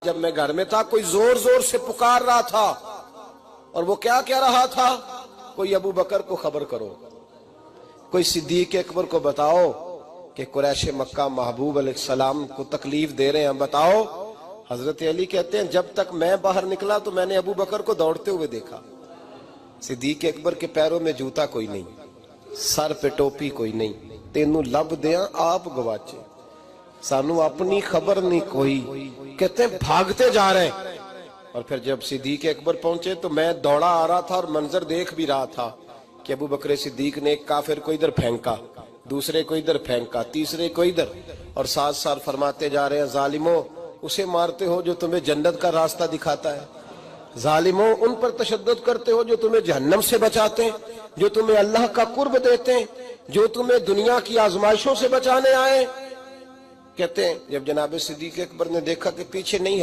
جب میں گھر میں تھا کوئی زور زور سے پکار رہا تھا، اور وہ کیا کہہ رہا تھا؟ کوئی ابو بکر کو خبر کرو، کوئی صدیق اکبر کو بتاؤ کہ قریش مکہ محبوب علیہ السلام کو تکلیف دے رہے ہیں، بتاؤ۔ حضرت علی کہتے ہیں جب تک میں باہر نکلا تو میں نے ابو بکر کو دوڑتے ہوئے دیکھا، صدیق اکبر کے پیروں میں جوتا کوئی نہیں، سر پہ ٹوپی کوئی نہیں، تینوں لب دیاں آپ گواچے، سانو اپنی خبر نہیں کوئی، کہتے ہیں بھاگتے جا رہے ہیں۔ اور پھر جب صدیق اکبر پہنچے تو میں دوڑا آ رہا تھا اور منظر دیکھ بھی رہا تھا کہ ابو بکر صدیق نے ایک کافر کو ادھر پھینکا، دوسرے کو ادھر پھینکا، تیسرے کو ادھر، اور ساتھ ساتھ فرماتے جا رہے ہیں ظالموں اسے مارتے ہو جو تمہیں جنت کا راستہ دکھاتا ہے، ظالموں ان پر تشدد کرتے ہو جو تمہیں جہنم سے بچاتے ہیں، جو تمہیں اللہ کا قرب دیتے ہیں، جو تمہیں دنیا کی آزمائشوں سے بچانے آئے۔ کہتے ہیں جب جناب صدیق اکبر نے دیکھا کہ پیچھے نہیں